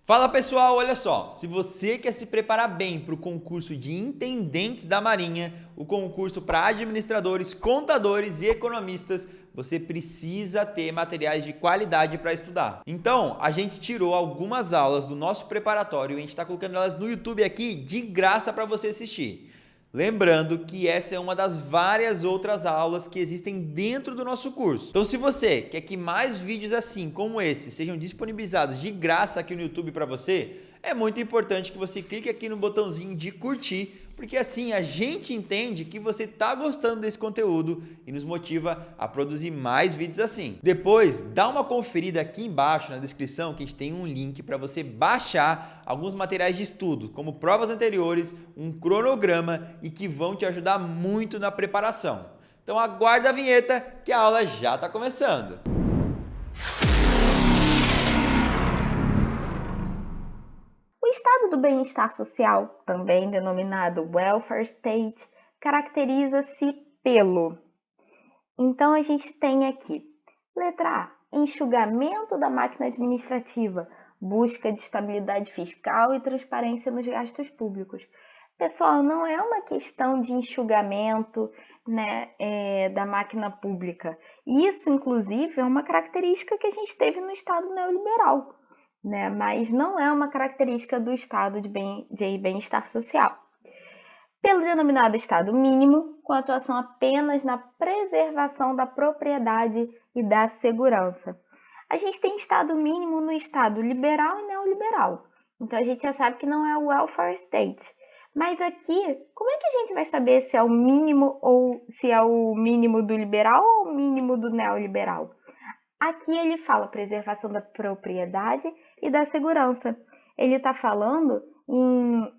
Fala pessoal, olha só, se você quer se preparar bem para o concurso de intendentes da Marinha, o concurso para administradores, contadores e economistas, você precisa ter materiais de qualidade para estudar. Então, a gente tirou algumas aulas do nosso preparatório e a gente está colocando elas no YouTube aqui de graça para você assistir. Lembrando que essa é uma das várias outras aulas que existem dentro do nosso curso. Então, se você quer que mais vídeos assim como esse sejam disponibilizados de graça aqui no YouTube para você, é muito importante que você clique aqui no botãozinho de curtir, porque assim a gente entende que você está gostando desse conteúdo e nos motiva a produzir mais vídeos assim. Depois, dá uma conferida aqui embaixo na descrição que a gente tem um link para você baixar alguns materiais de estudo, como provas anteriores, um cronograma e que vão te ajudar muito na preparação. Então aguarda a vinheta que a aula já está começando. O estado do bem-estar social, também denominado welfare state, caracteriza-se pelo. Então a gente tem aqui, letra A, enxugamento da máquina administrativa, busca de estabilidade fiscal e transparência nos gastos públicos. Pessoal, não é uma questão de enxugamento, né, da máquina pública. Isso, inclusive, é uma característica que a gente teve no Estado neoliberal, né, mas não é uma característica do Estado de bem-estar social. Pelo denominado Estado mínimo, com atuação apenas na preservação da propriedade e da segurança. A gente tem Estado mínimo no Estado liberal e neoliberal. Então a gente já sabe que não é o welfare state. Mas aqui, como é que a gente vai saber se é o mínimo ou se é o mínimo do liberal ou o mínimo do neoliberal? Aqui ele fala preservação da propriedade e da segurança. Ele está falando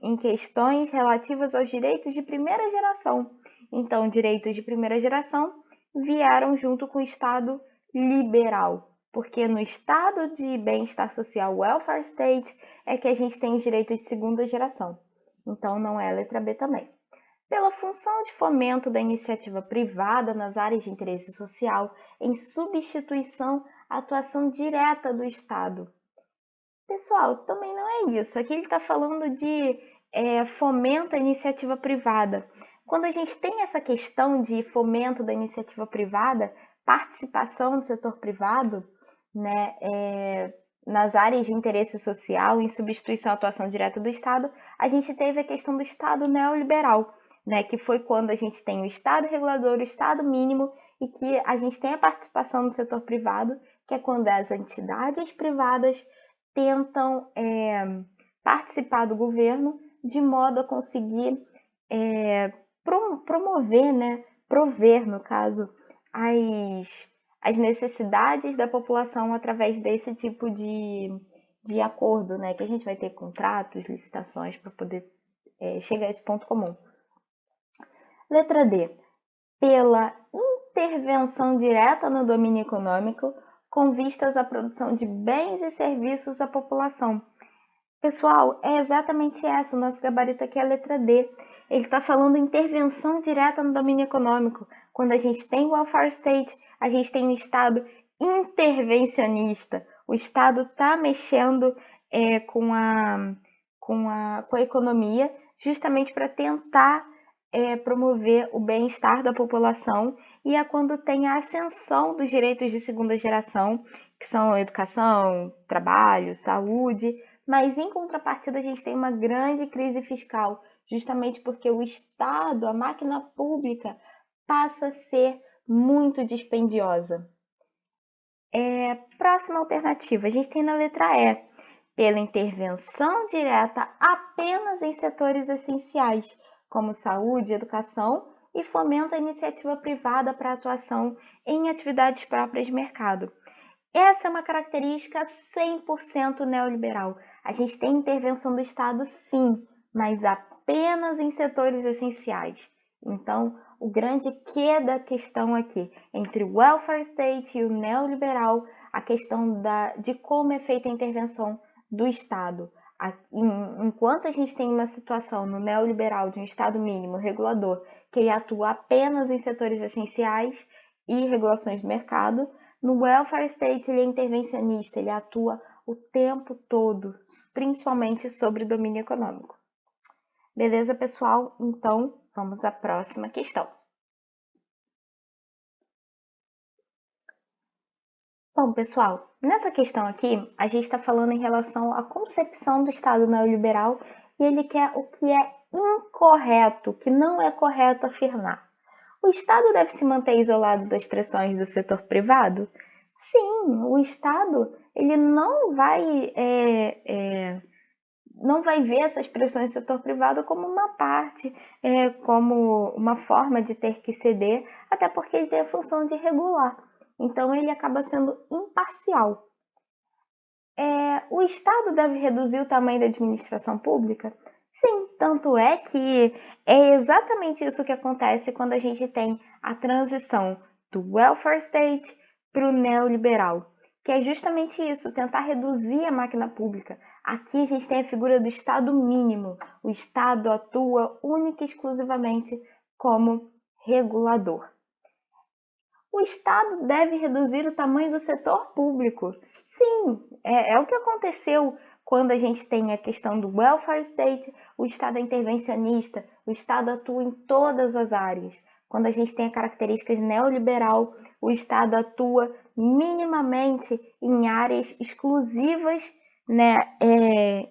em questões relativas aos direitos de primeira geração. Então, direitos de primeira geração vieram junto com o Estado liberal, porque no Estado de bem-estar social, welfare state, é que a gente tem os direitos de segunda geração. Então, não é a letra B também. Pela função de fomento da iniciativa privada nas áreas de interesse social, em substituição à atuação direta do Estado. Pessoal, também não é isso. Aqui ele está falando de fomento à iniciativa privada. Quando a gente tem essa questão de fomento da iniciativa privada, participação do setor privado, né, nas áreas de interesse social, em substituição à atuação direta do Estado, a gente teve a questão do Estado neoliberal, né, que foi quando a gente tem o Estado regulador, o Estado mínimo, e que a gente tem a participação do setor privado, que é quando as entidades privadas tentam participar do governo de modo a conseguir promover, né, prover, no caso, as necessidades da população através desse tipo de acordo, né, que a gente vai ter contratos, licitações para poder chegar a esse ponto comum. Letra D. Pela intervenção direta no domínio econômico, com vistas à produção de bens e serviços à população. Pessoal, é exatamente essa, o nosso gabarito aqui é a letra D. Ele está falando intervenção direta no domínio econômico. Quando a gente tem o welfare state, a gente tem um Estado intervencionista. O Estado está mexendo com a economia justamente para tentar promover o bem-estar da população, e é quando tem a ascensão dos direitos de segunda geração, que são educação, trabalho, saúde, mas em contrapartida a gente tem uma grande crise fiscal, justamente porque o Estado, a máquina pública, passa a ser muito dispendiosa. Próxima alternativa, a gente tem na letra E, pela intervenção direta apenas em setores essenciais, como saúde, educação, e fomenta a iniciativa privada para atuação em atividades próprias de mercado. Essa é uma característica 100% neoliberal. A gente tem intervenção do Estado, sim, mas apenas em setores essenciais. Então, o grande quê da questão aqui, entre o welfare state e o neoliberal, a questão de como é feita a intervenção do Estado. Enquanto a gente tem uma situação no neoliberal de um Estado mínimo regulador, que ele atua apenas em setores essenciais e regulações do mercado, no welfare state ele é intervencionista, ele atua o tempo todo, principalmente sobre domínio econômico. Beleza, pessoal? Então, vamos à próxima questão. Bom, pessoal, nessa questão aqui, a gente está falando em relação à concepção do Estado neoliberal e ele quer o que é incorreto, que não é correto afirmar. O Estado deve se manter isolado das pressões do setor privado? Sim, o Estado ele não vai ver essas pressões do setor privado como uma parte, como uma forma de ter que ceder, até porque ele tem a função de regular. Então, ele acaba sendo imparcial. O Estado deve reduzir o tamanho da administração pública? Sim, tanto é que é exatamente isso que acontece quando a gente tem a transição do welfare state para o neoliberal, que é justamente isso, tentar reduzir a máquina pública. Aqui a gente tem a figura do Estado mínimo. O Estado atua única e exclusivamente como regulador. O Estado deve reduzir o tamanho do setor público. Sim, é o que aconteceu quando a gente tem a questão do welfare state, o Estado é intervencionista, o Estado atua em todas as áreas. Quando a gente tem a característica neoliberal, o Estado atua minimamente em áreas exclusivas, né,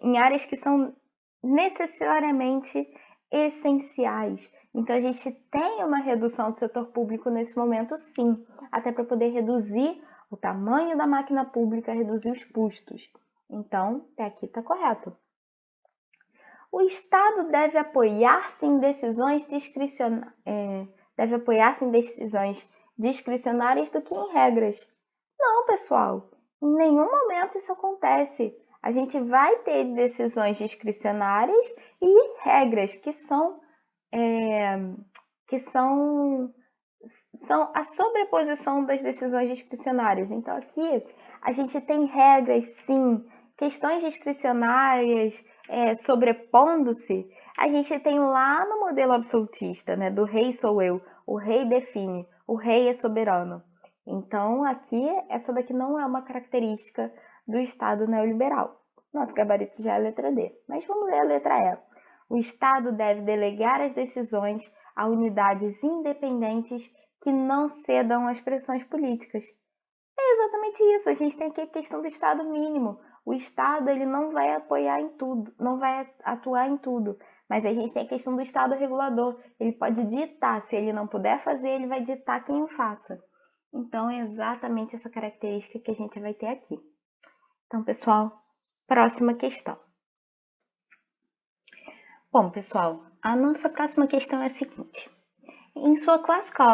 em áreas que são necessariamente essenciais. Então, a gente tem uma redução do setor público nesse momento, sim, até para poder reduzir o tamanho da máquina pública, reduzir os custos. Então, até aqui está correto. O Estado deve apoiar-se em decisões discricionárias do que em regras. Não, pessoal, em nenhum momento isso acontece. A gente vai ter decisões discricionárias e regras que são a sobreposição das decisões discricionárias. Então, aqui a gente tem regras, sim, questões discricionárias sobrepondo-se. A gente tem lá no modelo absolutista, né, do rei sou eu, o rei define, o rei é soberano. Então, aqui, essa daqui não é uma característica do Estado neoliberal. Nosso gabarito já é a letra D, mas vamos ler a letra E. O Estado deve delegar as decisões a unidades independentes que não cedam às pressões políticas. É exatamente isso, a gente tem aqui a questão do Estado mínimo. O Estado ele não vai apoiar em tudo, não vai atuar em tudo, mas a gente tem a questão do Estado regulador. Ele pode ditar, se ele não puder fazer, ele vai ditar quem o faça. Então, é exatamente essa característica que a gente vai ter aqui. Então, pessoal, próxima questão. Bom, pessoal, a nossa próxima questão é a seguinte. Em sua clássica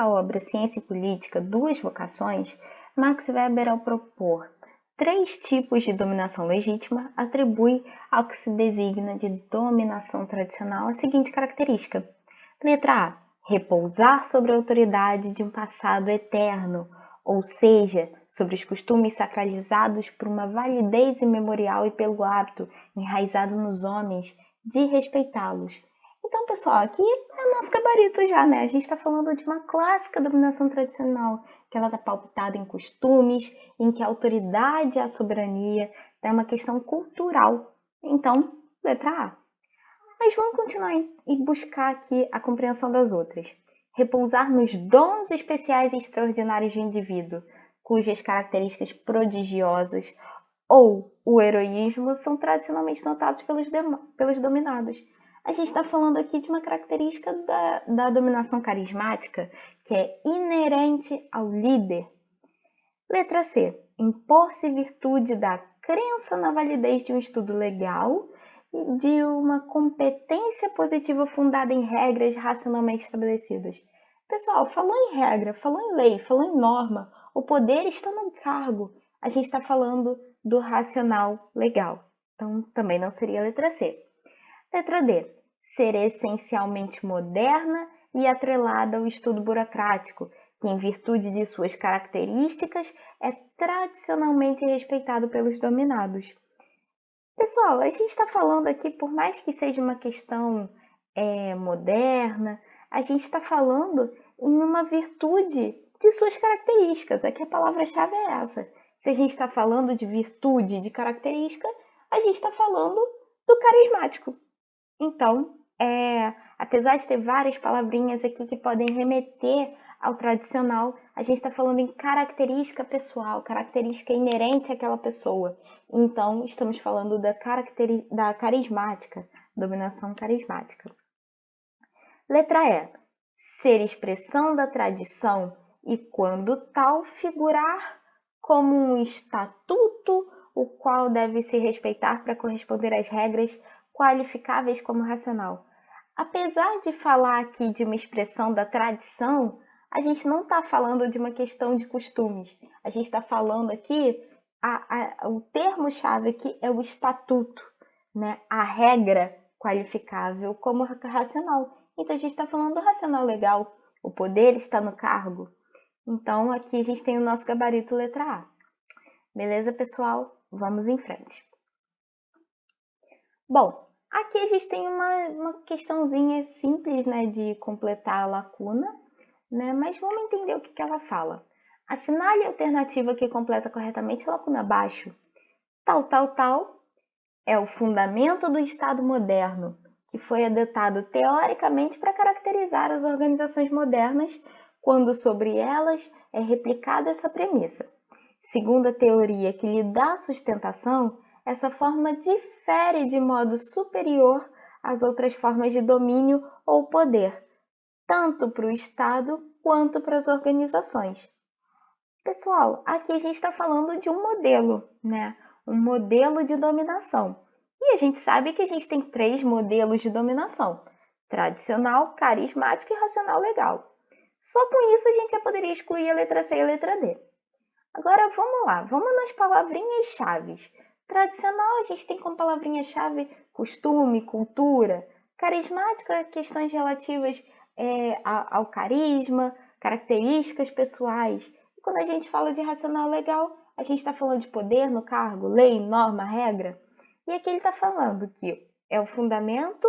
obra Ciência e Política, Duas Vocações, Max Weber, ao propor 3 tipos de dominação legítima, atribui ao que se designa de dominação tradicional a seguinte característica. Letra A. Repousar sobre a autoridade de um passado eterno, ou seja, sobre os costumes sacralizados por uma validez imemorial e pelo hábito enraizado nos homens de respeitá-los. Então, pessoal, aqui é o nosso gabarito já, né? A gente está falando de uma clássica dominação tradicional, que ela está pautada em costumes, em que a autoridade é a soberania, é uma questão cultural. Então, letra A. Mas vamos continuar e buscar aqui a compreensão das outras. Repousar nos dons especiais e extraordinários do indivíduo, cujas características prodigiosas ou o heroísmo são tradicionalmente notados pelos dominados. A gente está falando aqui de uma característica da dominação carismática que é inerente ao líder. Letra C. Impor-se virtude da crença na validez de um estudo legal e de uma competência positiva fundada em regras racionalmente estabelecidas. Pessoal, falou em regra, falou em lei, falou em norma, o poder está no cargo. A gente está falando do racional legal. Então, também não seria a letra C. Letra D. Ser essencialmente moderna e atrelada ao estudo burocrático, que, em virtude de suas características, é tradicionalmente respeitado pelos dominados. Pessoal, a gente está falando aqui, por mais que seja uma questão moderna, a gente está falando em uma virtude de suas características. Aqui a palavra-chave é essa. Se a gente está falando de virtude, de característica, a gente está falando do carismático. Então, apesar de ter várias palavrinhas aqui que podem remeter ao tradicional, a gente está falando em característica pessoal, característica inerente àquela pessoa. Então, estamos falando da carismática, dominação carismática. Letra E. Ser expressão da tradição e, quando tal, figurar como um estatuto, o qual deve se respeitar para corresponder às regras qualificáveis como racional. Apesar de falar aqui de uma expressão da tradição, a gente não está falando de uma questão de costumes. A gente está falando aqui, o termo-chave aqui é o estatuto, né? A regra qualificável como racional. Então, a gente está falando do racional legal. O poder está no cargo. Então, aqui a gente tem o nosso gabarito letra A. Beleza, pessoal? Vamos em frente. Bom, aqui a gente tem uma questãozinha simples, né, de completar a lacuna, né? Mas vamos entender o que ela fala. Assinale a alternativa que completa corretamente a lacuna abaixo. Tal, tal, tal é o fundamento do Estado moderno, que foi adotado teoricamente para caracterizar as organizações modernas, quando sobre elas é replicada essa premissa. Segundo a teoria que lhe dá sustentação, essa forma difere de modo superior às outras formas de domínio ou poder, tanto para o Estado quanto para as organizações. Pessoal, aqui a gente está falando de um modelo, né? Um modelo de dominação. E a gente sabe que a gente tem 3 modelos de dominação: tradicional, carismático e racional legal. Só com isso a gente já poderia excluir a letra C e a letra D. Agora vamos lá, vamos nas palavrinhas-chave. Tradicional a gente tem como palavrinha-chave costume, cultura. Carismática, questões relativas ao carisma, características pessoais. E quando a gente fala de racional legal, a gente está falando de poder no cargo, lei, norma, regra. E aqui ele está falando que é o fundamento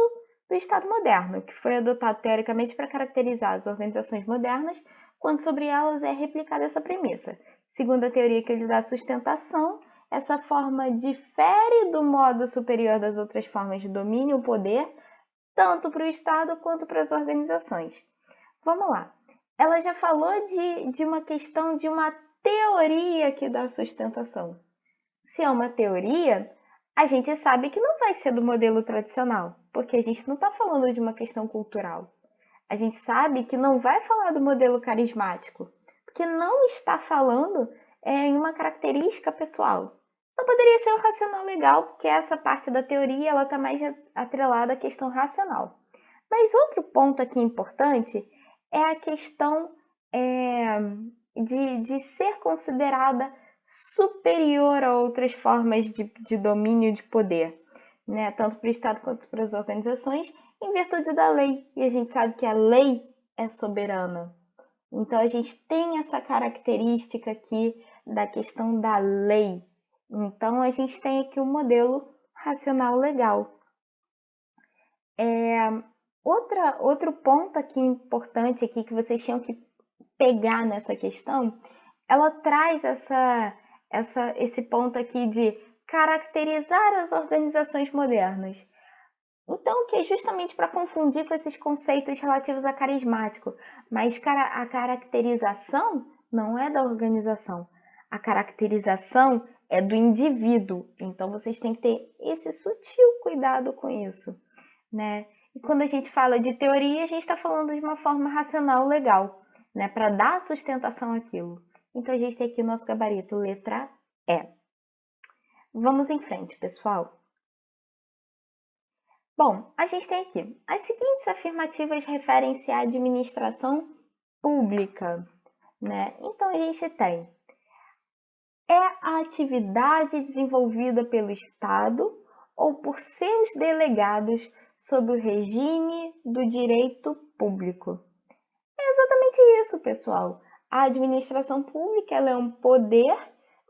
do Estado moderno, que foi adotado teoricamente para caracterizar as organizações modernas, quando sobre elas é replicada essa premissa. Segundo a teoria que ele dá sustentação, essa forma difere do modo superior das outras formas de domínio ou poder, tanto para o Estado quanto para as organizações. Vamos lá. Ela já falou de uma questão de uma teoria que dá sustentação. Se é uma teoria, a gente sabe que não vai ser do modelo tradicional, porque a gente não está falando de uma questão cultural. A gente sabe que não vai falar do modelo carismático, porque não está falando em uma característica pessoal. Só poderia ser o racional legal, porque essa parte da teoria ela está mais atrelada à questão racional. Mas outro ponto aqui importante é a questão de ser considerada superior a outras formas de domínio de poder, né? Tanto para o Estado quanto para as organizações, em virtude da lei. E a gente sabe que a lei é soberana. Então, a gente tem essa característica aqui da questão da lei. Então, a gente tem aqui um modelo racional legal. Outro ponto aqui importante aqui que vocês tinham que pegar nessa questão, ela traz esse ponto aqui de caracterizar as organizações modernas. Então, que é justamente para confundir com esses conceitos relativos a carismático. Mas a caracterização não é da organização. A caracterização é do indivíduo. Então, vocês têm que ter esse sutil cuidado com isso, né? E quando a gente fala de teoria, a gente está falando de uma forma racional legal, né? Para dar sustentação àquilo. Então, a gente tem aqui o nosso gabarito, letra E. Vamos em frente, pessoal. Bom, a gente tem aqui as seguintes afirmativas referem-se à administração pública, né? Então, a gente tem a atividade desenvolvida pelo Estado ou por seus delegados sob o regime do direito público. É exatamente isso, pessoal. A administração pública ela é um poder,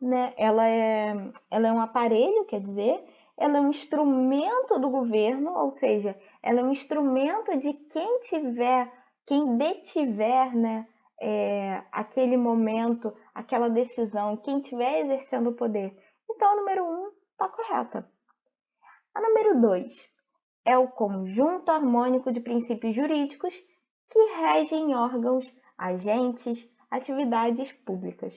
né? Ela é um aparelho, quer dizer, ela é um instrumento do governo, ou seja, ela é um instrumento de quem detiver, né, aquele momento, aquela decisão, quem estiver exercendo o poder. Então, a número 1 está correta. A número 2 é o conjunto harmônico de princípios jurídicos que regem órgãos, agentes, atividades públicas.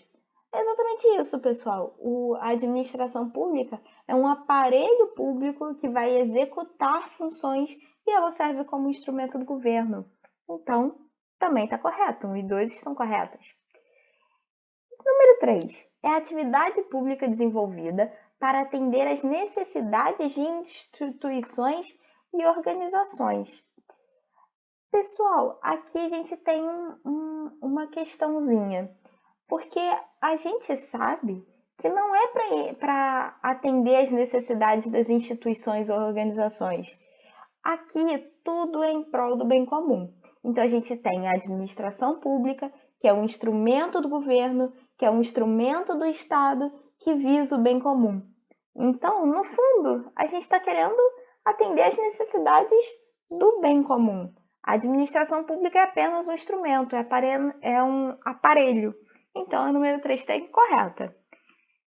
É exatamente isso, pessoal. A administração pública é um aparelho público que vai executar funções e ela serve como instrumento do governo. Então, também está correto. 1 e 2 estão corretas. Número 3 é a atividade pública desenvolvida para atender às necessidades de instituições e organizações. Pessoal, aqui a gente tem uma questãozinha, porque a gente sabe que não é para atender às necessidades das instituições ou organizações. Aqui tudo é em prol do bem comum. Então a gente tem a administração pública, que é um instrumento do governo, que é um instrumento do Estado, que visa o bem comum. Então, no fundo, a gente está querendo atender às necessidades do bem comum. A administração pública é apenas um instrumento, é um aparelho. Então, a número 3 está incorreta.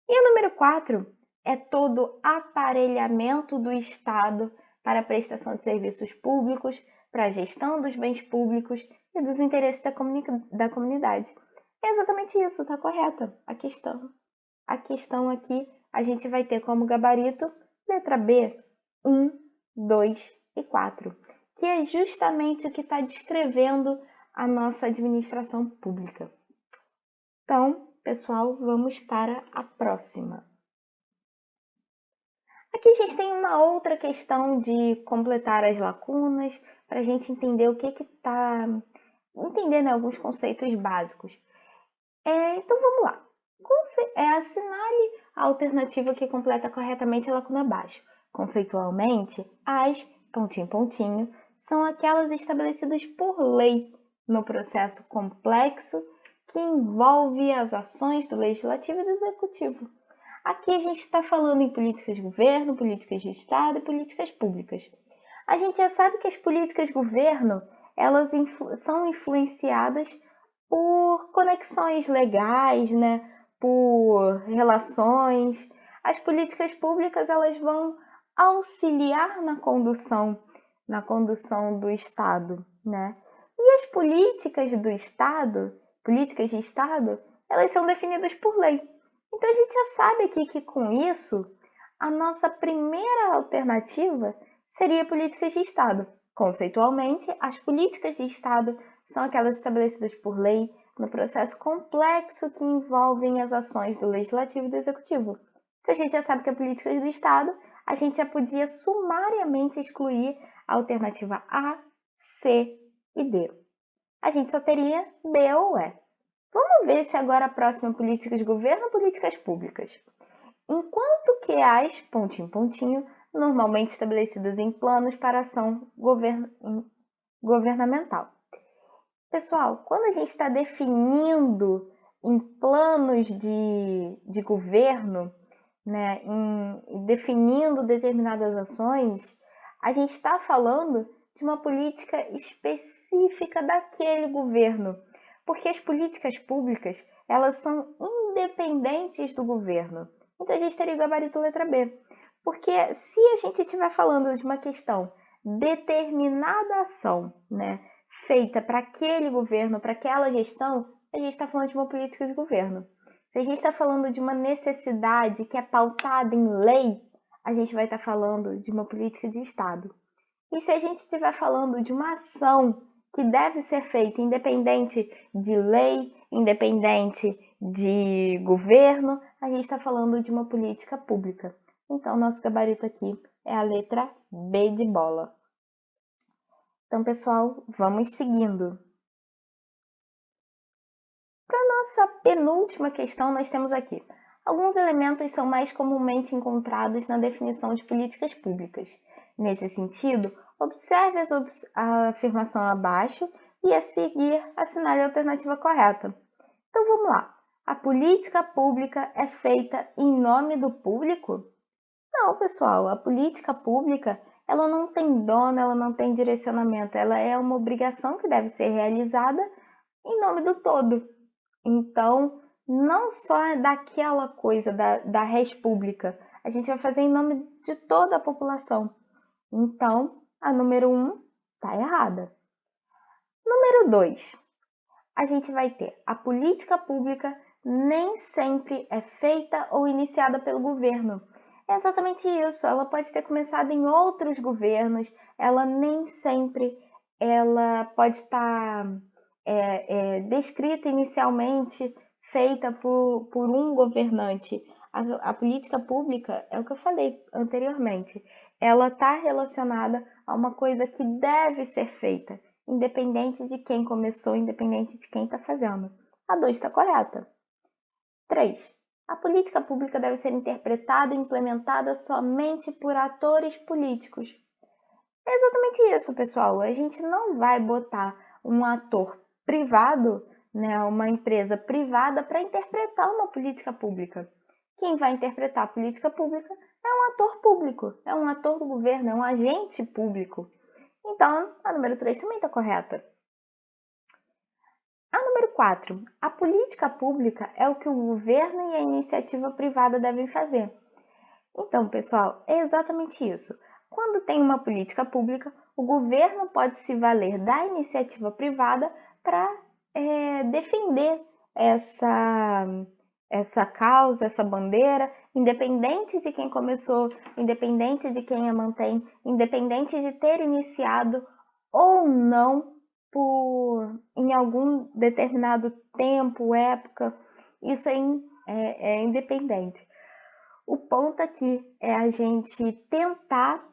E a número 4 é todo aparelhamento do Estado para a prestação de serviços públicos, para a gestão dos bens públicos e dos interesses da comunidade. É exatamente isso, está correta a questão. A questão aqui a gente vai ter como gabarito letra B, 1, 2 e 4, que é justamente o que está descrevendo a nossa administração pública. Então, pessoal, vamos para a próxima. Aqui a gente tem uma outra questão de completar as lacunas, para a gente entender o que está... Entendendo alguns conceitos básicos. Então, vamos lá. Assinale a alternativa que completa corretamente a lacuna abaixo. Conceitualmente, as, pontinho, pontinho, são aquelas estabelecidas por lei no processo complexo que envolve as ações do Legislativo e do Executivo. Aqui a gente está falando em políticas de governo, políticas de Estado e políticas públicas. A gente já sabe que as políticas de governo, elas são influenciadas por conexões legais, né? Por relações. As políticas públicas, elas vão auxiliar na condução do Estado, né? E as políticas do Estado, políticas de Estado, elas são definidas por lei. Então a gente já sabe aqui que com isso, a nossa primeira alternativa seria políticas de Estado. Conceitualmente, as políticas de Estado são aquelas estabelecidas por lei no processo complexo que envolvem as ações do Legislativo e do Executivo. Então a gente já sabe que a política do Estado, a gente já podia sumariamente excluir a alternativa A, C e D. A gente só teria B ou E. Vamos ver se agora a próxima é política de governo ou políticas públicas. Enquanto que as, pontinho, pontinho, normalmente estabelecidas em planos para ação governamental. Pessoal, quando a gente está definindo em planos de governo, né, definindo determinadas ações, a gente está falando de uma política específica daquele governo, porque as políticas públicas, elas são independentes do governo. Então a gente teria o gabarito letra B, porque se a gente estiver falando de uma questão determinada ação, né, feita para aquele governo, para aquela gestão, a gente está falando de uma política de governo. Se a gente está falando de uma necessidade que é pautada em lei, a gente vai estar falando de uma política de Estado. E se a gente estiver falando de uma ação que deve ser feita independente de lei, independente de governo, a gente está falando de uma política pública. Então, nosso gabarito aqui é a letra B de bola. Então, pessoal, vamos seguindo. Para a nossa penúltima questão, nós temos aqui. Alguns elementos são mais comumente encontrados na definição de políticas públicas. Nesse sentido, observe a afirmação abaixo e a seguir assinale a alternativa correta. Então, vamos lá. A política pública é feita em nome do público? Não, pessoal. A política pública, ela não tem dono, ela não tem direcionamento. Ela é uma obrigação que deve ser realizada em nome do todo. Então, não só é daquela coisa da res pública, a gente vai fazer em nome de toda a população. Então, a número 1 está errada. Número 2, a gente vai ter a política pública nem sempre é feita ou iniciada pelo governo. É exatamente isso, ela pode ter começado em outros governos, ela nem sempre ela pode estar descrita inicialmente, feita por um governante. A política pública, é o que eu falei anteriormente, ela está relacionada a uma coisa que deve ser feita, independente de quem começou, independente de quem está fazendo. A 2 está correta. 3. A política pública deve ser interpretada e implementada somente por atores políticos. É exatamente isso, pessoal. A gente não vai botar um ator privado, né, uma empresa privada, para interpretar uma política pública. Quem vai interpretar a política pública é um ator público, é um ator do governo, é um agente público. Então, a número 3 também está correta. A número 4. A política pública é o que o governo e a iniciativa privada devem fazer. Então, pessoal, é exatamente isso. Quando tem uma política pública, o governo pode se valer da iniciativa privada para defender essa causa, essa bandeira, independente de quem começou, independente de quem a mantém, independente de ter iniciado ou não em algum determinado tempo, época, isso é independente. O ponto aqui é a gente tentar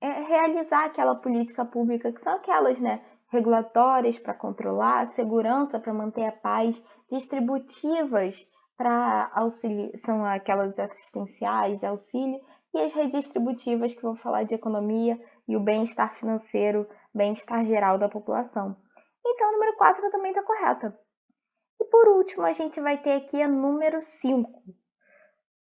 realizar aquela política pública, que são aquelas, né, regulatórias para controlar, segurança para manter a paz, distributivas para auxílio, são aquelas assistenciais de auxílio, e as redistributivas que vão falar de economia e o bem-estar financeiro, bem-estar geral da população. Então, a número 4 também está correta. E por último, a gente vai ter aqui a número 5.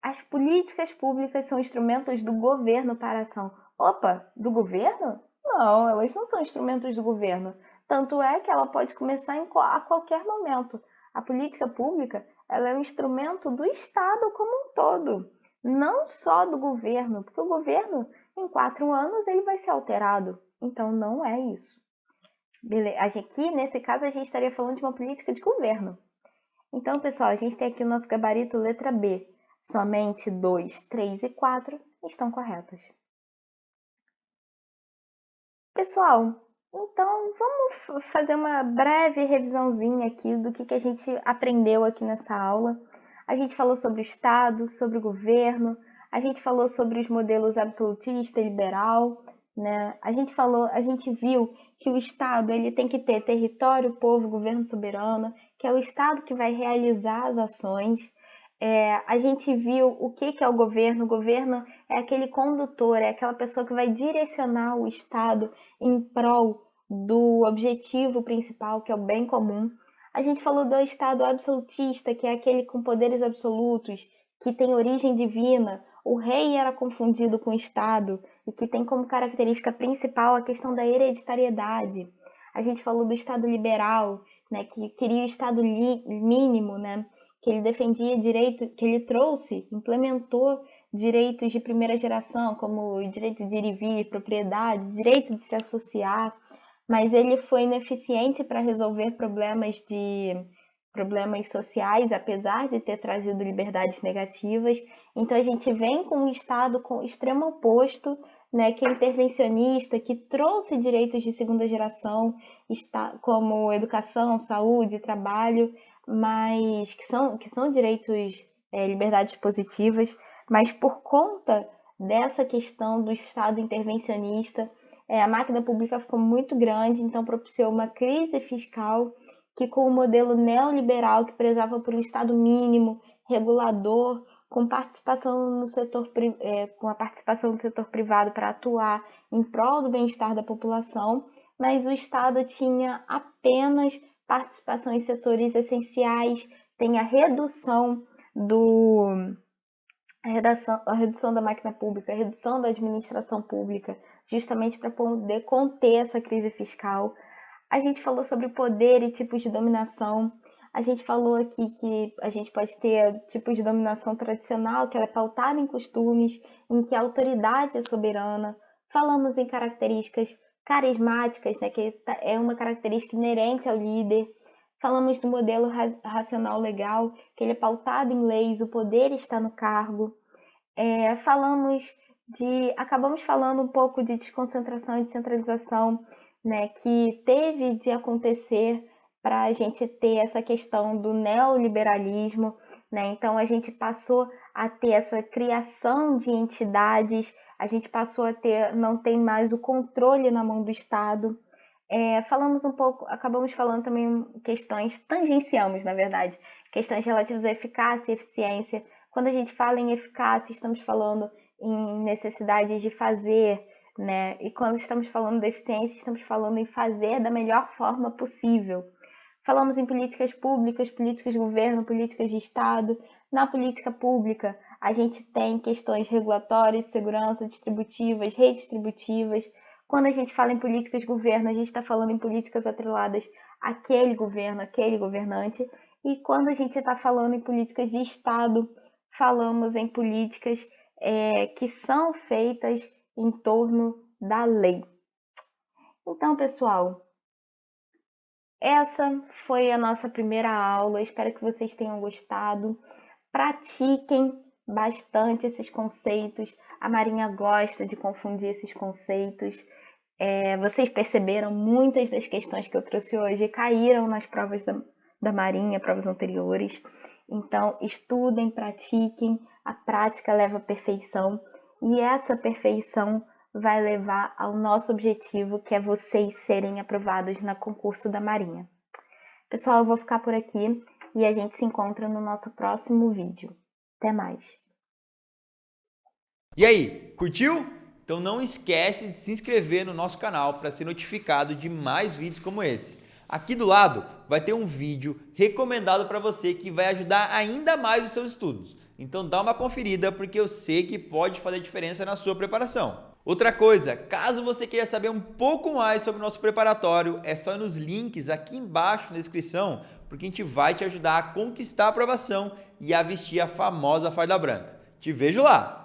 As políticas públicas são instrumentos do governo para a ação. Opa, do governo? Não, elas não são instrumentos do governo. Tanto é que ela pode começar a qualquer momento. A política pública, ela é um instrumento do Estado como um todo, não só do governo, porque o governo, em 4 anos, ele vai ser alterado. Então, não é isso. Beleza. Aqui, nesse caso, a gente estaria falando de uma política de governo. Então, pessoal, a gente tem aqui o nosso gabarito letra B. Somente 2, 3 e 4 estão corretos. Pessoal, então vamos fazer uma breve revisãozinha aqui do que a gente aprendeu aqui nessa aula. A gente falou sobre o Estado, sobre o governo, a gente falou sobre os modelos absolutista e liberal, né? A gente viu que o Estado ele tem que ter território, povo, governo soberano, que é o Estado que vai realizar as ações. A gente viu o que é o governo. O governo é aquele condutor, é aquela pessoa que vai direcionar o Estado em prol do objetivo principal, que é o bem comum. A gente falou do Estado absolutista, que é aquele com poderes absolutos, que tem origem divina. O rei era confundido com o Estado e que tem como característica principal a questão da hereditariedade. A gente falou do Estado liberal, né, que queria o Estado mínimo, né, que ele defendia direito, que ele trouxe, implementou direitos de primeira geração, como o direito de ir e vir, propriedade, direito de se associar, mas ele foi ineficiente para resolver problemas sociais, apesar de ter trazido liberdades negativas. Então a gente vem com um Estado com extremo oposto, né, que é intervencionista, que trouxe direitos de segunda geração, como educação, saúde, trabalho, mas que são direitos, liberdades positivas, mas por conta dessa questão do Estado intervencionista, a máquina pública ficou muito grande, então propiciou uma crise fiscal que, com o modelo neoliberal que prezava por um Estado mínimo, regulador, com participação no setor, com a participação do setor privado para atuar em prol do bem-estar da população, mas o Estado tinha apenas participação em setores essenciais, tem a redução da máquina pública, a redução da administração pública, justamente para poder conter essa crise fiscal. A gente falou sobre poder e tipos de dominação. A gente falou aqui que a gente pode ter tipos de dominação tradicional, que ela é pautada em costumes, em que a autoridade é soberana. Falamos em características carismáticas, né, que é uma característica inerente ao líder. Falamos do modelo racional legal, que ele é pautado em leis, o poder está no cargo. Acabamos falando um pouco de desconcentração e descentralização, né, que teve de acontecer para a gente ter essa questão do neoliberalismo, né? Então a gente passou a ter essa criação de entidades, a gente passou a ter, não tem mais o controle na mão do Estado. Falamos um pouco, acabamos falando também tangenciamos, na verdade, questões relativas à eficácia e eficiência. Quando a gente fala em eficácia, estamos falando em necessidade de fazer, né? E quando estamos falando de eficiência, estamos falando em fazer da melhor forma possível. Falamos em políticas públicas, políticas de governo, políticas de Estado. Na política pública, a gente tem questões regulatórias, segurança, distributivas, redistributivas. Quando a gente fala em políticas de governo, a gente está falando em políticas atreladas àquele governo, àquele governante. E quando a gente está falando em políticas de Estado, falamos em políticas que são feitas em torno da lei. Então, pessoal, essa foi a nossa primeira aula. Espero que vocês tenham gostado. Pratiquem bastante esses conceitos. A Marinha gosta de confundir esses conceitos. Vocês perceberam, muitas das questões que eu trouxe hoje caíram nas provas da Marinha, provas anteriores. Então, estudem, pratiquem. A prática leva à perfeição. E essa perfeição vai levar ao nosso objetivo, que é vocês serem aprovados no concurso da Marinha. Pessoal, eu vou ficar por aqui e a gente se encontra no nosso próximo vídeo. Até mais! E aí, curtiu? Então não esquece de se inscrever no nosso canal para ser notificado de mais vídeos como esse. Aqui do lado vai ter um vídeo recomendado para você que vai ajudar ainda mais os seus estudos. Então dá uma conferida porque eu sei que pode fazer diferença na sua preparação. Outra coisa, caso você queira saber um pouco mais sobre o nosso preparatório, é só ir nos links aqui embaixo na descrição, porque a gente vai te ajudar a conquistar a aprovação e a vestir a famosa farda branca. Te vejo lá!